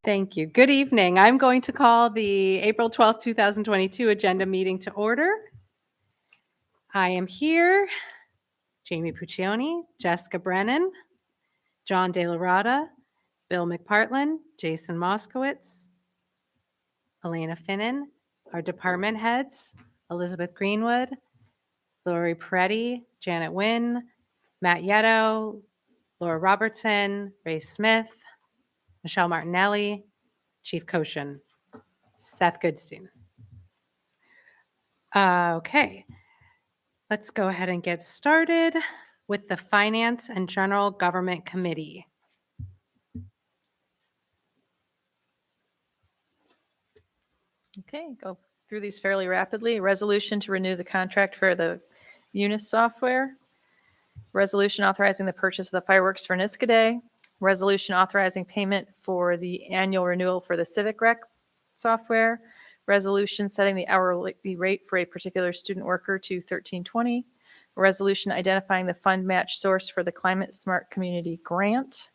Thank you. Good evening. I'm going to call the April 12th, 2022 agenda meeting to order. I am here, Jamie Puccioni, Jessica Brennan, John De La Rada, Bill McPartlin, Jason Moskowitz, Elena Finnan, our department heads, Elizabeth Greenwood, Lori Peretti, Janet Wynn, Matt Yetto, Laura Robertson, Ray Smith, Michelle Martinelli, Chief Koshin, Seth Goodstein. Okay, let's go ahead and get started with the Finance and General Government Committee. Okay, go through these fairly rapidly. Resolution to renew the contract for the Munis software. Resolution authorizing the purchase of the fireworks for Niska Day. Resolution authorizing payment for the annual renewal for the Civic Rec software. Resolution setting the hourly rate for a particular student worker to $13.20. Resolution identifying the fund match source for the Climate Smart Community Grant.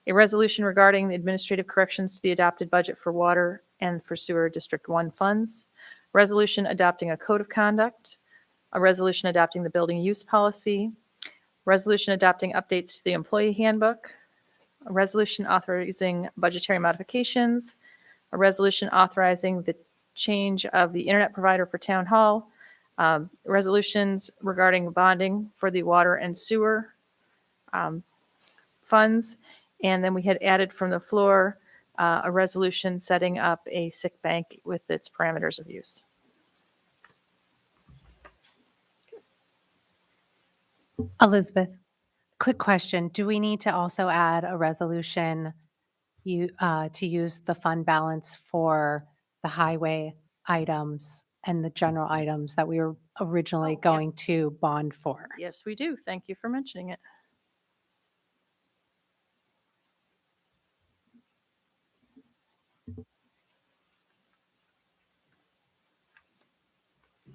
A resolution regarding the administrative corrections to the adopted budget for water and for sewer District 1 funds. Resolution adopting a code of conduct. A resolution adopting the building use policy. Resolution adopting updates to the employee handbook. A resolution authorizing budgetary modifications. A resolution authorizing the change of the internet provider for town hall. Resolutions regarding bonding for the water and sewer funds. And then we had added from the floor a resolution setting up a sick bank with its parameters of use. Elizabeth, quick question. Do we need to also add a resolution to use the fund balance for the highway items and the general items that we were originally going yes. to bond for? Yes, we do. Thank you for mentioning it.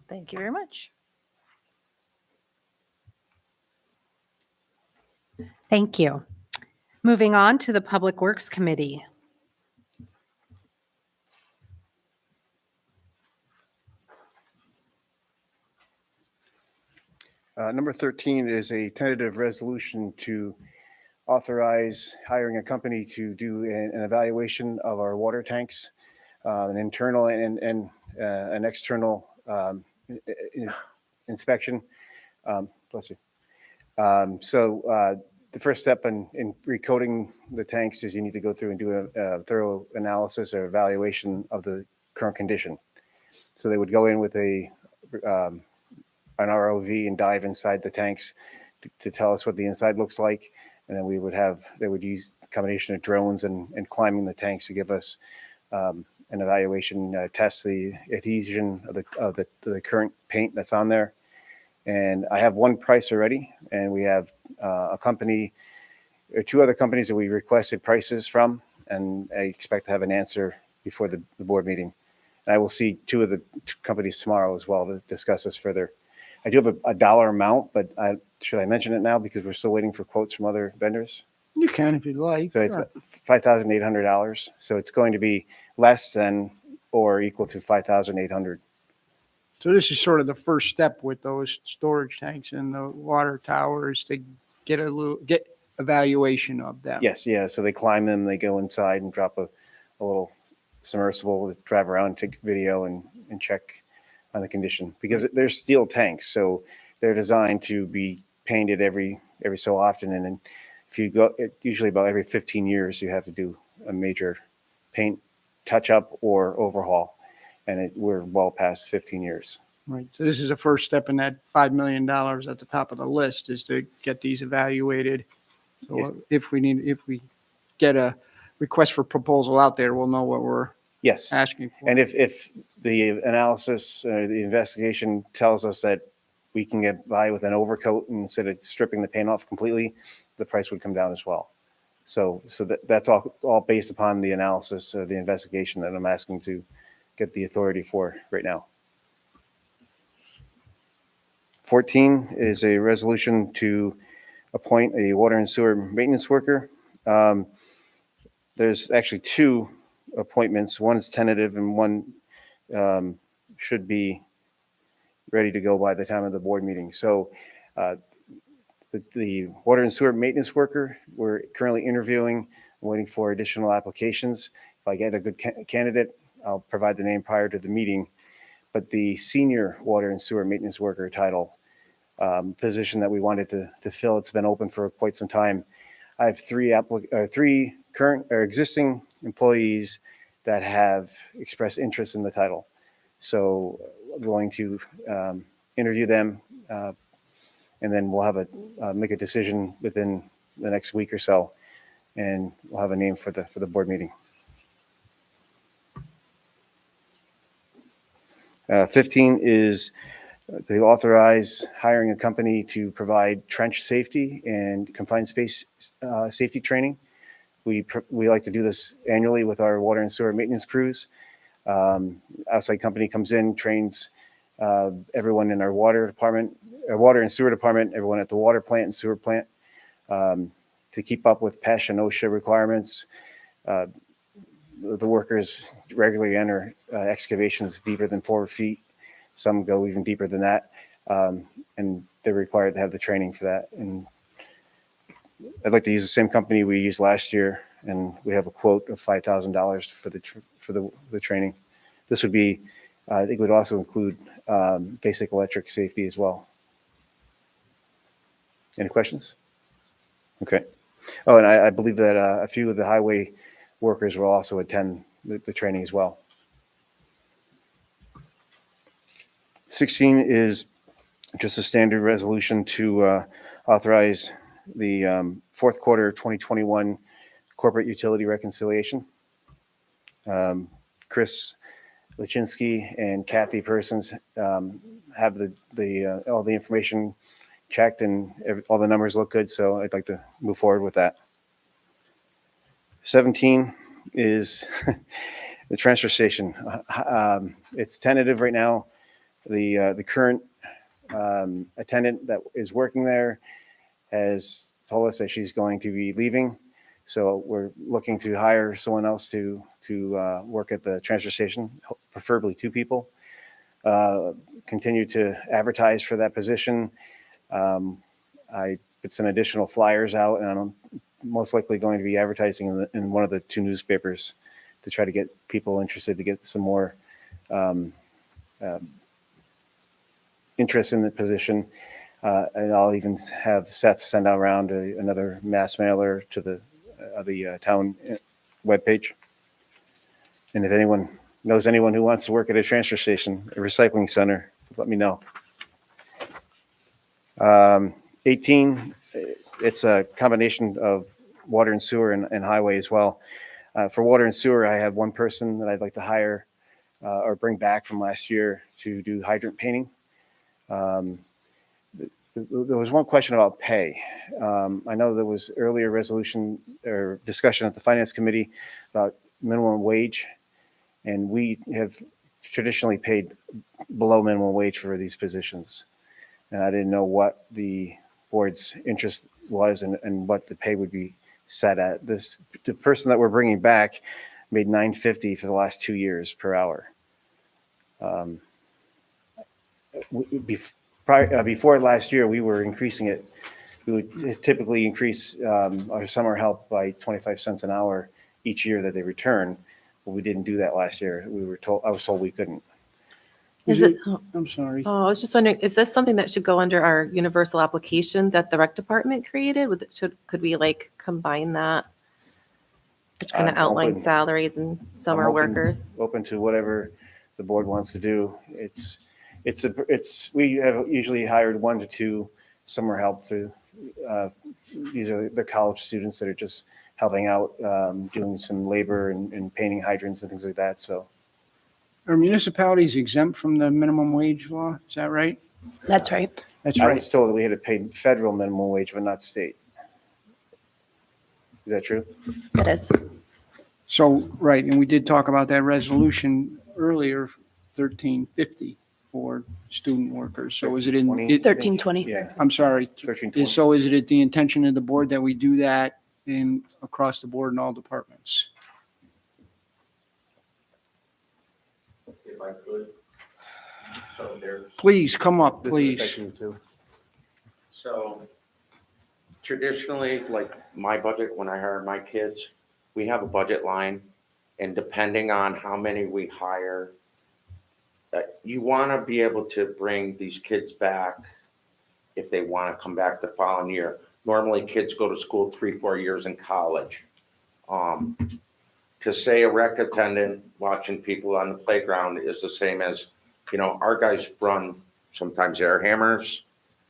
Thank you very much. Thank you. Moving on to the Public Works Committee. Number 13 is a tentative resolution to authorize hiring a company to do an evaluation of our water tanks, an internal and an external inspection. Bless you. The first step in recoating the tanks is you need to go through and do a thorough analysis or evaluation of the current condition. So they would go in with an ROV and dive inside the tanks to tell us what the inside looks like. And then they would use a combination of drones and climbing the tanks to give us an evaluation, test the adhesion of the current paint that's on there. And I have one price already, and we have a company or two other companies that we requested prices from, and I expect to have an answer before the board meeting. And I will see two of the companies tomorrow as well to discuss this further. I do have a dollar amount, but should I mention it now because we're still waiting for quotes from other vendors? You can if you'd like. So it's $5,800. So it's going to be less than or equal to $5,800. So this is sort of the first step with those storage tanks and the water towers to get evaluation of them. Yes, yeah. So they climb them, they go inside and drop a little submersible, drive around, take video and check on the condition, because they're steel tanks, so they're designed to be painted every so often. And then if you go, usually about every 15 years, you have to do a major paint touch up or overhaul. And we're well past 15 years. Right. So this is a first step in that $5 million at the top of the list, is to get these evaluated. So Yes. if we get a request for proposal out there, we'll know what we're Yes. asking for. And if the analysis or the investigation tells us that we can get by with an overcoat instead of stripping the paint off completely, the price would come down as well. So that's all based upon the analysis or the investigation that I'm asking to get the authority for right now. 14 is a resolution to appoint a water and sewer maintenance worker. There's actually two appointments. One is tentative and one should be ready to go by the time of the board meeting. So the water and sewer maintenance worker, we're currently interviewing, waiting for additional applications. If I get a good candidate, I'll provide the name prior to the meeting. But the senior water and sewer maintenance worker title position that we wanted to fill, it's been open for quite some time. I have three current or existing employees that have expressed interest in the title. So I'm going to interview them, and then we'll have make a decision within the next week or so, and we'll have a name for the board meeting. 15 is to authorize hiring a company to provide trench safety and confined space safety training. We like to do this annually with our water and sewer maintenance crews. Outside company comes in, trains everyone in our water and sewer department, everyone at the water plant and sewer plant to keep up with PESH and OSHA requirements. The workers regularly enter excavations deeper than 4 feet. Some go even deeper than that, and they're required to have the training for that. And I'd like to use the same company we used last year, and we have a quote of $5,000 for the training. This would be, I think, would also include basic electric safety as well. Any questions? Okay. Oh, and I believe that a few of the highway workers will also attend the training as well. 16 is just a standard resolution to authorize the fourth quarter 2021 corporate utility reconciliation. Chris Lachinsky and Kathy Persons have all the information checked, and all the numbers look good, so I'd like to move forward with that. 17 is the transfer station. It's tentative right now. The current attendant that is working there has told us that she's going to be leaving. So we're looking to hire someone else to work at the transfer station, preferably 2 people. Continue to advertise for that position. I put some additional flyers out, and I'm most likely going to be advertising in one of the 2 newspapers to try to get people interested, to get some more interest in the position. And I'll even have Seth send out around another mass mailer to the town webpage. And if anyone knows anyone who wants to work at a transfer station, a recycling center, let me know. 18, it's a combination of water and sewer and highway as well. For water and sewer, I have 1 person that I'd like to hire or bring back from last year to do hydrant painting. There was one question about pay. I know there was earlier resolution or discussion at the Finance Committee about minimum wage, and we have traditionally paid below minimum wage for these positions. And I didn't know what the board's interest was and what the pay would be set at. The person that we're bringing back made $9.50 for the last 2 years per hour. Before last year, we were increasing it. We would typically increase our summer help by 25 cents an hour each year that they return, but we didn't do that last year. I was told we couldn't. I'm sorry. Oh, I was just wondering, is this something that should go under our universal application that the rec department created? Could we like combine that? Which kind of I'm outlines open. salaries and summer I'm open- workers? Open to whatever the board wants to do. We have usually hired 1 to 2 summer help through. These are the college students that are just helping out, doing some labor and painting hydrants and things like that. So Are municipalities exempt from the minimum wage law? Is that right? That's right. That's I right. was told that we had to pay federal minimum wage, but not state. Is that true? It is. So, right, and we did talk about that resolution earlier, 1350 for student workers. So is it in, 1320? 1320. Yeah, I'm sorry. 1320. So is it at the intention of the board that we do that across the board in all departments? if I could. So there's, Please, come up, This would affect please. you too. so traditionally, like my budget, when I hire my kids, we have a budget line, and depending on how many we hire, you want to be able to bring these kids back if they want to come back the following year. Normally, kids go to school 3-4 years in college. To say a rec attendant watching people on the playground is the same as, our guys run sometimes air hammers,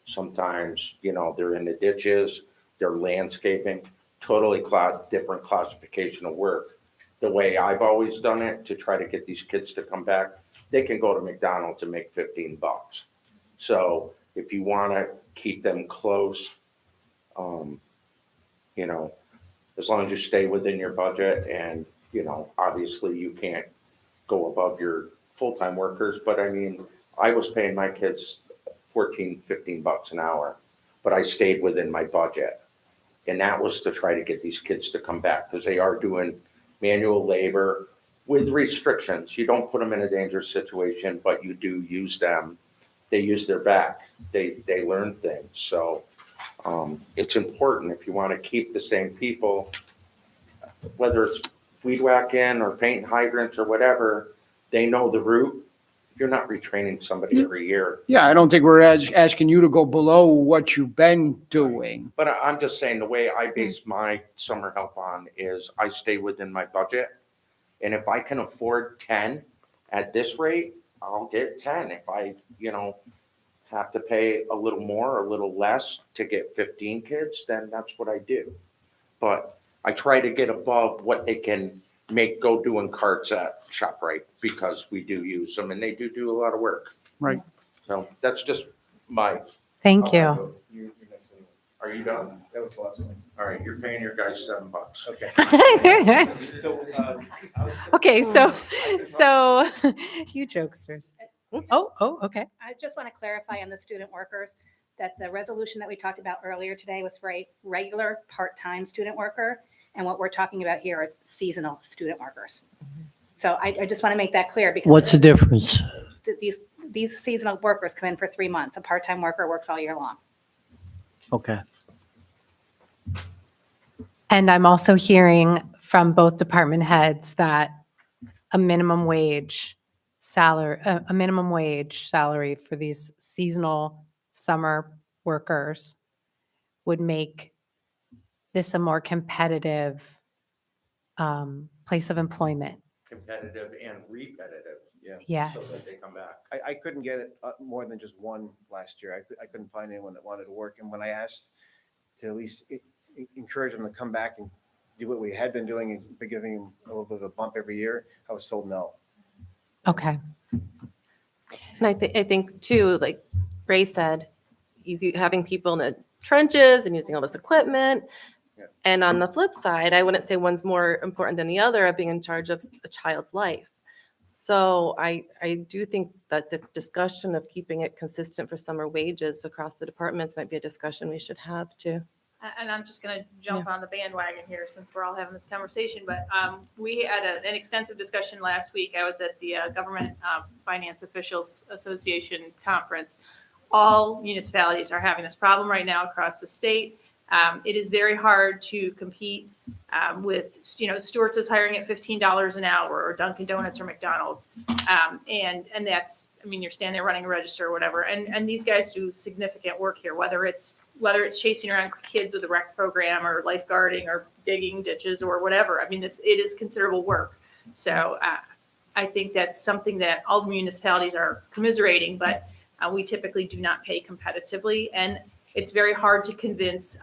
sometimes, they're in the ditches, they're landscaping, totally different classification of work. The way I've always done it to try to get these kids to come back, they can go to McDonald's and make $15. So if you want to keep them close, as long as you stay within your budget and, obviously you can't go above your full-time workers, but I mean, I was paying my kids $14, $15 an hour, but I stayed within my budget. And that was to try to get these kids to come back because they are doing manual labor with restrictions. You don't put them in a dangerous situation, but you do use them. They use their back. They learn things. So it's important if you want to keep the same people, whether it's weed whacking or painting hydrants or whatever, they know the route. You're not retraining somebody every year. Yeah, I don't think we're asking you to go below what you've been doing. But I'm just saying the way I base my summer help on is I stay within my budget. And if I can afford 10 at this rate, I'll get 10. If I, have to pay a little more or a little less to get 15 kids, then that's what I do. But I try to get above what they can go doing carts at ShopRite because we do use them and they do a lot of work. Right. So that's just my. Thank you. You're next anyway. Are you done? That was the last one. All right, you're paying your guys $7. Okay. Okay, so you jokesters. Oh, okay. I just want to clarify on the student workers that the resolution that we talked about earlier today was for a regular part-time student worker. And what we're talking about here is seasonal student workers. So I just want to make that clear because What's the difference? these seasonal workers come in for 3 months. A part-time worker works all year long. Okay. And I'm also hearing from both department heads that a minimum wage salary for these seasonal summer workers would make this a more competitive place of employment. Competitive and repetitive. Yeah. So Yes. that they come back. I couldn't get it more than just one last year. I couldn't find anyone that wanted to work. And when I asked to at least encourage them to come back and do what we had been doing and be giving them a little bit of a bump every year, I was told no. Okay. And I think too, like Ray said, having people in the trenches and using all this equipment. Yeah. And on the flip side, I wouldn't say one's more important than the other of being in charge of a child's life. So I do think that the discussion of keeping it consistent for summer wages across the departments might be a discussion we should have too. And I'm just going to jump on the bandwagon here since we're all having this conversation. But we had an extensive discussion last week. I was at the Government Finance Officials Association conference. All municipalities are having this problem right now across the state. It is very hard to compete with, Stewart's is hiring at $15 an hour, or Dunkin' Donuts or McDonald's. And that's, you're standing there running a register or whatever. And these guys do significant work here, whether it's chasing around kids with a rec program or lifeguarding or digging ditches or whatever. It is considerable work. So I think that's something that all municipalities are commiserating, but we typically do not pay competitively. And it's very hard to convince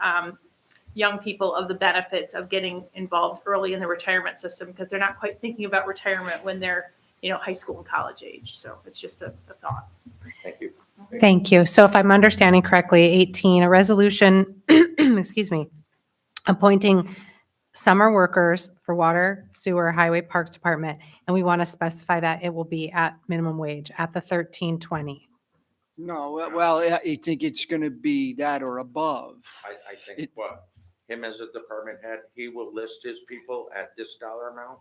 young people of the benefits of getting involved early in the retirement system because they're not quite thinking about retirement when they're, high school and college age. So it's just a thought. Thank you. Thank you. So if I'm understanding correctly, 18, a resolution, excuse me, appointing summer workers for water, sewer, highway, parks department, and we want to specify that it will be at minimum wage at the $13.20. No, well, I think it's going to be that or above. I think him as a department head, he will list his people at this dollar amount.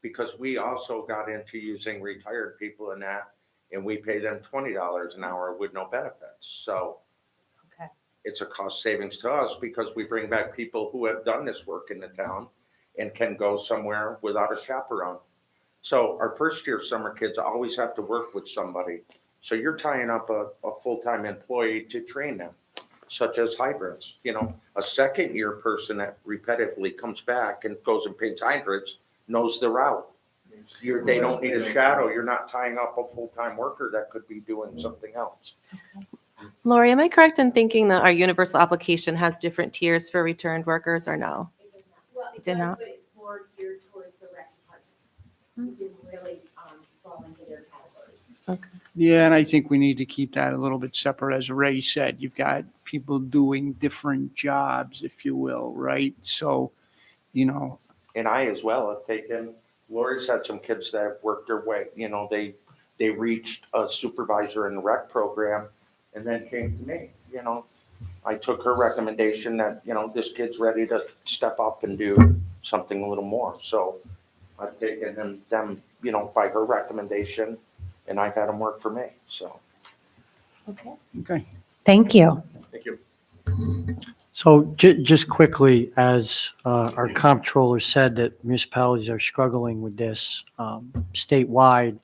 because we also got into using retired people in that, and we pay them $20 an hour with no benefits. So Okay. it's a cost savings to us because we bring back people who have done this work in the town and can go somewhere without a chaperone. So our first year summer kids always have to work with somebody. So you're tying up a full-time employee to train them, such as hydrants. You know, a second year person that repetitively comes back and goes and paints hydrants knows the route. They don't need a shadow. You're not tying up a full-time worker that could be doing something else. Lori, am I correct in thinking that our universal application has different tiers for returned workers or no? Well, it Did does, not. but it's more geared towards the rec department. It didn't really fall into their categories. Yeah, and I think we need to keep that a little bit separate. As Ray said, you've got people doing different jobs, if you will, right? So, you know, And I as well have taken, Lori's had some kids that have worked their way, you know, they reached a supervisor in the rec program and then came to me, you know. I took her recommendation that, you know, this kid's ready to step up and do something a little more. So I've taken them, you know, by her recommendation, and I've had them work for me, so. okay. Thank you. Thank you. So just quickly, as our comptroller said, that municipalities are struggling with this statewide,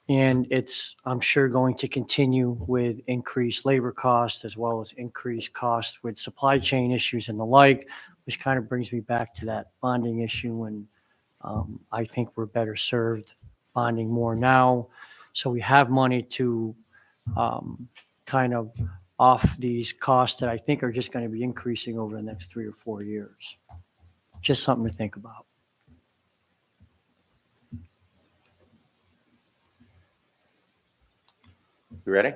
and it's, I'm sure, going to continue with increased labor costs as well as increased costs with supply chain issues and the like, which kind of brings me back to that bonding issue. And I think we're better served bonding more now. So we have money to kind of off these costs that I think are just going to be increasing over the next 3 or 4 years. Just something to think about. You ready?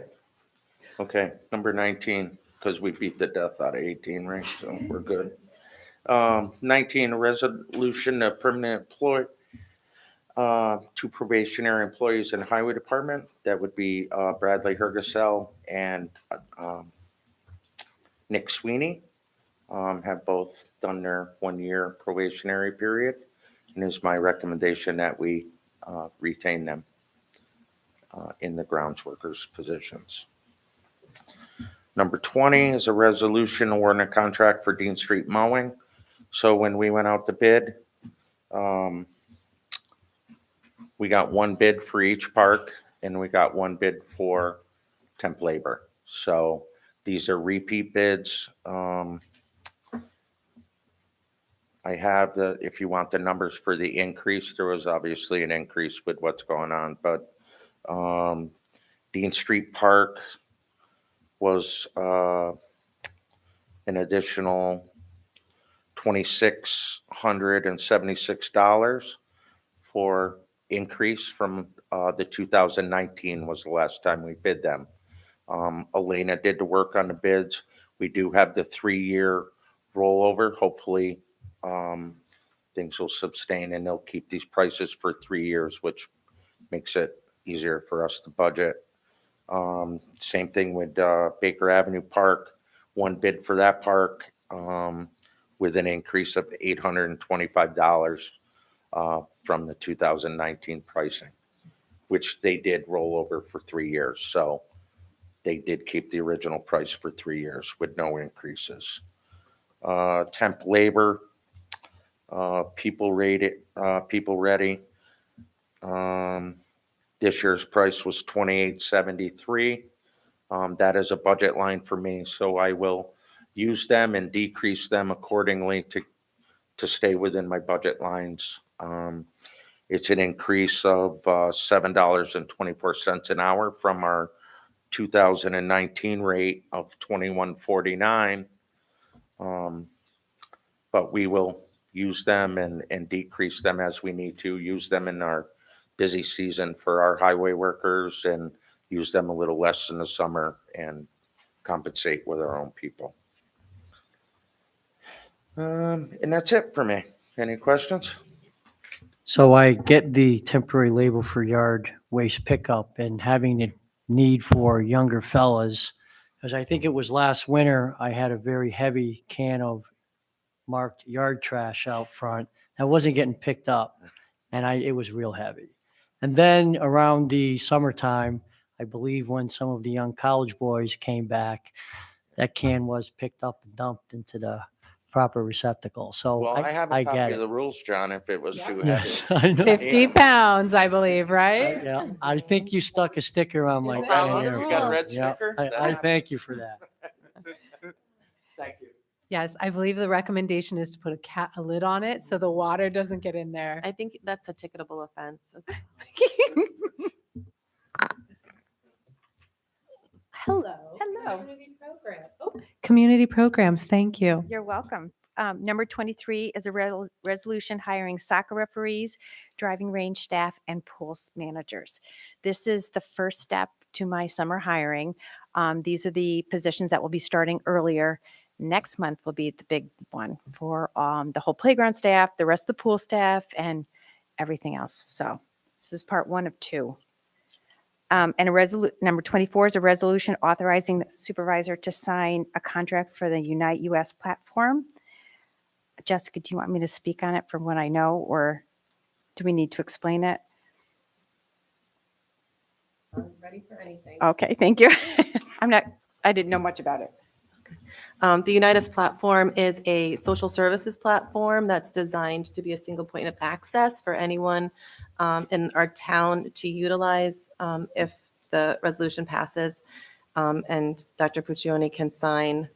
Okay, number 19, because we beat the death out of 18, right? So we're good. 19, a resolution of permanent employee to probationary employees in Highway Department. That would be Bradley Hergesell and Nick Sweeney. Have both done their 1-year probationary period. And it's my recommendation that we retain them in the grounds workers positions. Number 20 is a resolution awarding a contract for Dean Street mowing. So when we went out to bid, we got one bid for each park and we got one bid for temp labor. So these are repeat bids. I have the, if you want the numbers for the increase, there was obviously an increase with what's going on, but Dean Street Park was an additional $2,676 for increase from the 2019 was the last time we bid them. Elena did the work on the bids. We do have the 3-year rollover. Hopefully things will sustain and they'll keep these prices for 3 years, which makes it easier for us to budget. Same thing with Baker Avenue Park. One bid for that park with an increase of $825 from the 2019 pricing, which they did roll over for 3 years. So they did keep the original price for 3 years with no increases. Temp labor, people ready. This year's price was $28.73. That is a budget line for me, so I will use them and decrease them accordingly to stay within my budget lines. It's an increase of $7.24 an hour from our 2019 rate of $21.49. But we will use them and decrease them as we need to, use them in our busy season for our highway workers and use them a little less in the summer and compensate with our own people. And that's it for me. Any questions? So I get the temporary labor for yard waste pickup and having the need for younger fellas, because I think it was last winter, I had a very heavy can of marked yard trash out front that wasn't getting picked up. and it was real heavy. And then around the summertime, I believe when some of the young college boys came back, that can was picked up and dumped into the proper receptacle. So Well, I have a I copy get of it. the rules, John, if it was too heavy. Yes, I know. 50 pounds, I believe, right? Yeah, I think you stuck a sticker on my Is that can one? there. You got a Phil. red Yeah, sticker? That I thank you happens. for that. Thank you. Yes, I believe the recommendation is to put a lid on it so the water doesn't get in there. I think that's a ticketable offense. Hello. Hello. Community programs, thank you. You're welcome. Number 23 is a resolution hiring soccer referees, driving range staff, and pool managers. This is the first step to my summer hiring. These are the positions that will be starting earlier. Next month will be the big one for the whole playground staff, the rest of the pool staff, and everything else. So this is part 1 of 2. And number 24 is a resolution authorizing the supervisor to sign a contract for the Unite US platform. Jessica, do you want me to speak on it from what I know, or do we need to explain it? I'm ready for anything. Okay, thank you. I didn't know much about it. The Unitas platform is a social services platform that's designed to be a single point of access for anyone in our town to utilize if the resolution passes. And Dr. Puccioni can sign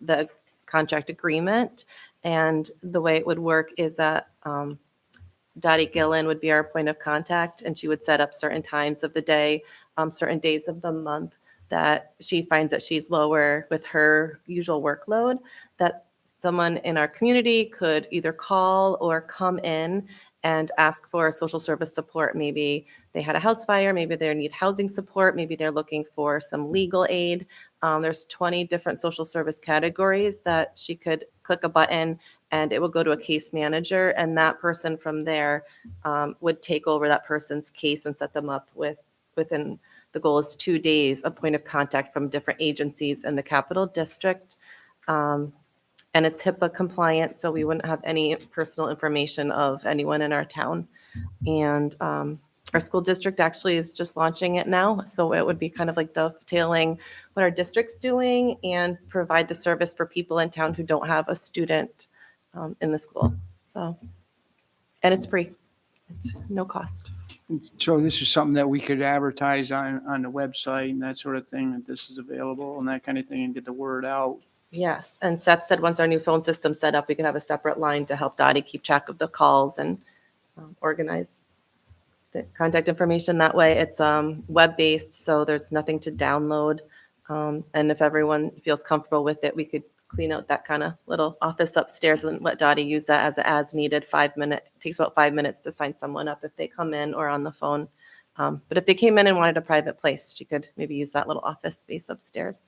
the contract agreement. And the way it would work is that Dottie Gillen would be our point of contact, and she would set up certain times of the day, certain days of the month that she finds that she's lower with her usual workload, that someone in our community could either call or come in and ask for social service support. Maybe they had a house fire, maybe they need housing support, maybe they're looking for some legal aid. There's 20 different social service categories that she could click a button and it will go to a case manager, and that person from there would take over that person's case and set them up within the goal is 2 days, a point of contact from different agencies in the Capital District. And it's HIPAA compliant, so we wouldn't have any personal information of anyone in our town. And our school district actually is just launching it now, so it would be kind of like dovetailing what our district's doing and provide the service for people in town who don't have a student in the school. So, and it's free. It's no cost. So this is something that we could advertise on the website and that sort of thing, that this is available and that kind of thing, and get the word out. Yes, and Seth said once our new phone system's set up, we could have a separate line to help Dottie keep track of the calls and organize the contact information that way. It's web-based, so there's nothing to download. And if everyone feels comfortable with it, we could clean out that kind of little office upstairs and let Dottie use that as needed. 5 minutes, takes about 5 minutes to sign someone up if they come in or on the phone. But if they came in and wanted a private place, she could maybe use that little office space upstairs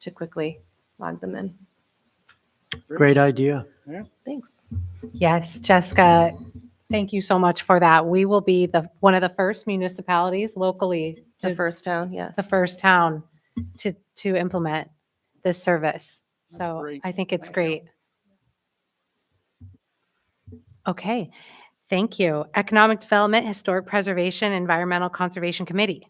to quickly log them in. Great idea. Thanks. Yes, Jessica, thank you so much for that. We will be one of the first municipalities locally, The first town, yes. the first town to implement this service. So great. I think it's great. Okay, thank you. Economic Development, Historic Preservation, Environmental Conservation Committee.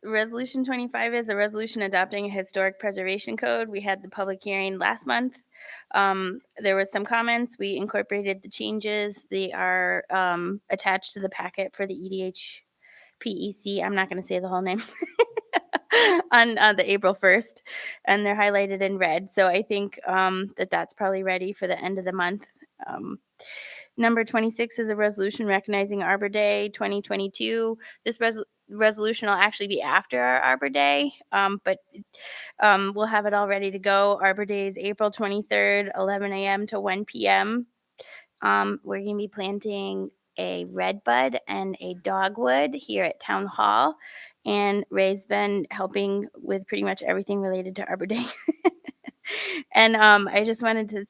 Resolution 25 is a resolution adopting a historic preservation code. We had the public hearing last month. There was some comments. We incorporated the changes. They are attached to the packet for the EDHPEC. I'm not going to say the whole name. on the April 1st, and they're highlighted in red. So I think that's probably ready for the end of the month. Number 26 is a resolution recognizing Arbor Day 2022. This resolution will actually be after our Arbor Day, but we'll have it all ready to go. Arbor Day is April 23rd, 11 a.m. to 1 p.m. We're going to be planting a redbud and a dogwood here at Town Hall, and Ray's been helping with pretty much everything related to Arbor Day. And I just wanted to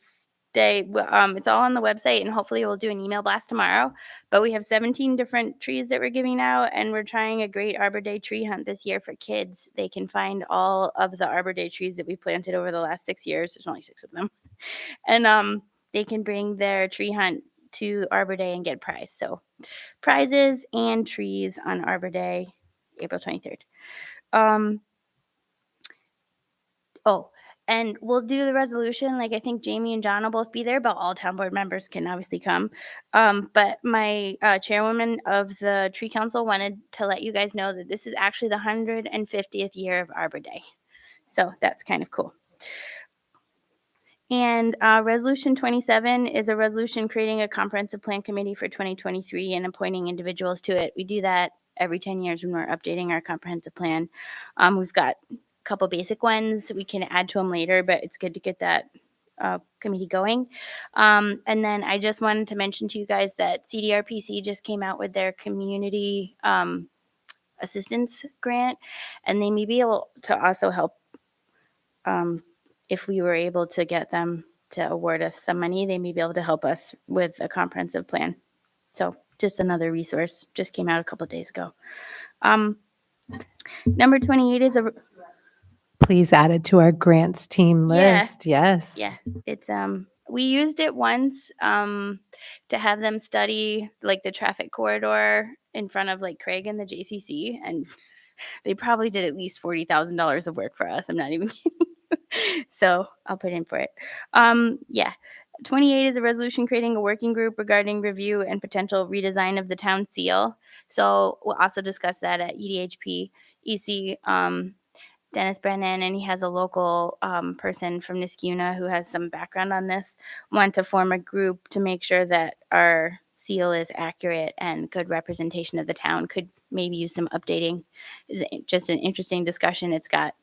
say, it's all on the website, and hopefully we'll do an email blast tomorrow. But we have 17 different trees that we're giving out, and we're trying a great Arbor Day tree hunt this year for kids. They can find all of the Arbor Day trees that we planted over the last 6 years. There's only 6 of them. And they can bring their tree hunt to Arbor Day and get a prize. So prizes and trees on Arbor Day, April 23rd. Oh, and we'll do the resolution. Like, I think Jamie and John will both be there, but all town board members can obviously come. But my chairwoman of the tree council wanted to let you guys know that this is actually the 150th year of Arbor Day. So that's kind of cool. And Resolution 27 is a resolution creating a comprehensive plan committee for 2023 and appointing individuals to it. We do that every 10 years when we're updating our comprehensive plan. We've got a couple basic ones. We can add to them later, but it's good to get that committee going. And then I just wanted to mention to you guys that CDRPC just came out with their community assistance grant, and they may be able to also help if we were able to get them to award us some money, they may be able to help us with a comprehensive plan. So just another resource, just came out a couple of days ago. Number 28 is a, Please add it to our grants team Yeah. list. Yes. yeah, it's, we used it once to have them study like the traffic corridor in front of like Craig and the JCC, and they probably did at least $40,000 of work for us. I'm not even kidding. So I'll put in for it. Yeah. 28 is a resolution creating a working group regarding review and potential redesign of the town seal. So we'll also discuss that at EDHP. EC Dennis Brennan, and he has a local person from Niskuna who has some background on this, want to form a group to make sure that our seal is accurate and good representation of the town. Could maybe use some updating. It's just an interesting discussion. It's got,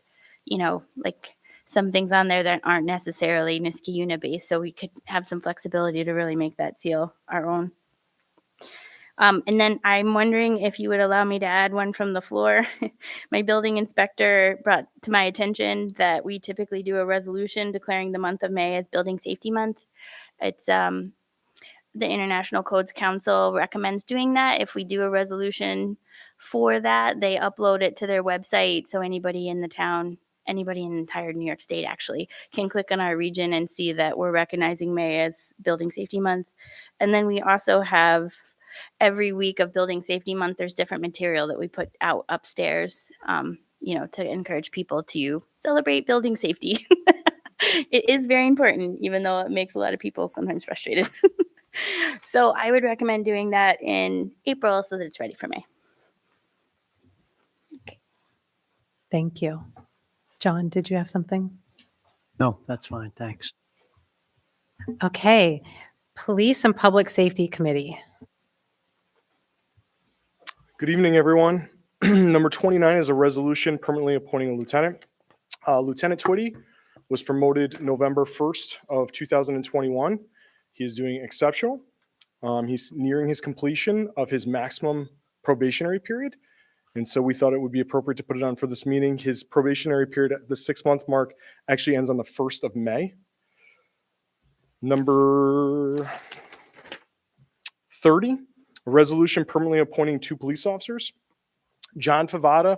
like some things on there that aren't necessarily Niskuna based, so we could have some flexibility to really make that seal our own. And then I'm wondering if you would allow me to add one from the floor. My building inspector brought to my attention that we typically do a resolution declaring the month of May as Building Safety Month. It's the International Codes Council recommends doing that. If we do a resolution for that, they upload it to their website, so anybody in the town, anybody in the entire New York State actually can click on our region and see that we're recognizing May as Building Safety Month. And then we also have every week of Building Safety Month, there's different material that we put out upstairs, to encourage people to celebrate building safety. It is very important, even though it makes a lot of people sometimes frustrated. So I would recommend doing that in April so that it's ready for May. Thank you. John, did you have something? No, that's fine. Thanks. Okay. Police and Public Safety Committee. Good evening, everyone. Number 29 is a resolution permanently appointing a lieutenant. Lieutenant Twitty was promoted November 1st of 2021. He is doing exceptional. He's nearing his completion of his maximum probationary period. And so we thought it would be appropriate to put it on for this meeting. His probationary period at the 6-month mark actually ends on the 1st of May. Number 30, a resolution permanently appointing 2 police officers. John Favada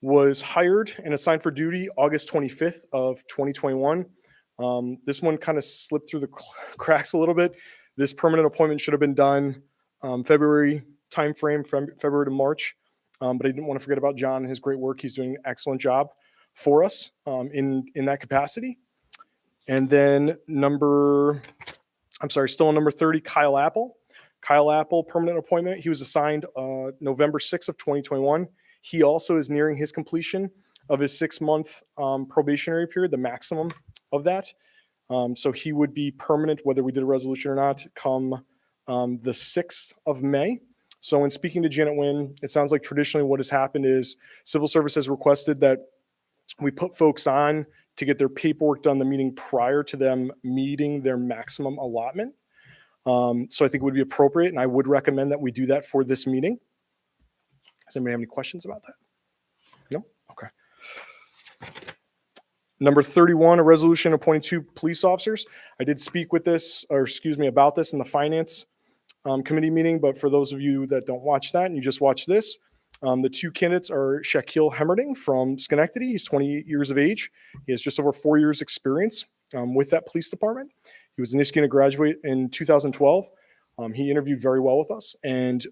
was hired and assigned for duty August 25th of 2021. This one kind of slipped through the cracks a little bit. This permanent appointment should have been done February timeframe, from February to March. But I didn't want to forget about John and his great work. He's doing an excellent job for us in that capacity. And then still on number 30, Kyle Apple. Kyle Apple, permanent appointment. He was assigned November 6th of 2021. He also is nearing his completion of his 6-month probationary period, the maximum of that. So he would be permanent, whether we did a resolution or not, come the 6th of May. So in speaking to Janet Nguyen, it sounds like traditionally what has happened is civil service has requested that we put folks on to get their paperwork done the meeting prior to them meeting their maximum allotment. So I think it would be appropriate, and I would recommend that we do that for this meeting. Does anybody have any questions about that? No? Okay. Number 31, a resolution appointing 2 police officers. I did speak about this in the finance committee meeting, but for those of you that don't watch that and you just watch this, the 2 candidates are Shaquille Hemmerding from Schenectady. He's 28 years of age. He has just over 4 years experience with that police department. He was a Niskuna graduate in 2012. He interviewed very well with us, and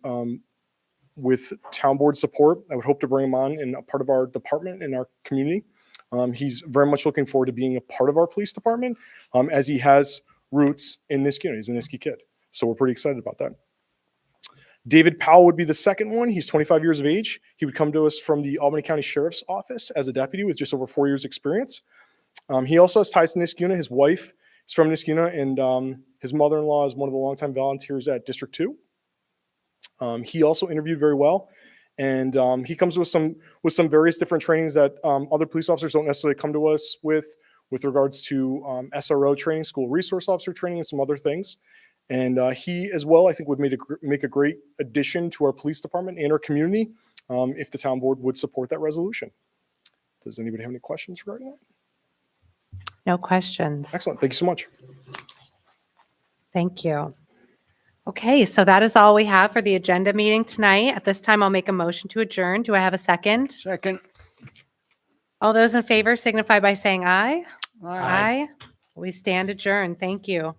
with town board support, I would hope to bring him on in a part of our department in our community. He's very much looking forward to being a part of our police department, as he has roots in Niskuna. He's a Niski kid. So we're pretty excited about that. David Powell would be the second one. He's 25 years of age. He would come to us from the Albany County Sheriff's Office as a deputy with just over 4 years experience. He also has ties to Niskuna. His wife is from Niskuna, and his mother-in-law is one of the longtime volunteers at District 2. He also interviewed very well, and he comes with some various different trainings that other police officers don't necessarily come to us with regards to SRO training, school resource officer training, and some other things. And he as well, I think, would make a great addition to our police department and our community if the town board would support that resolution. Does anybody have any questions regarding that? No questions. Excellent. Thank you so much. Thank you. Okay, so that is all we have for the agenda meeting tonight. At this time, I'll make a motion to adjourn. Do I have a second? Second. All those in favor signify by saying aye. Aye. We stand adjourned. Thank you.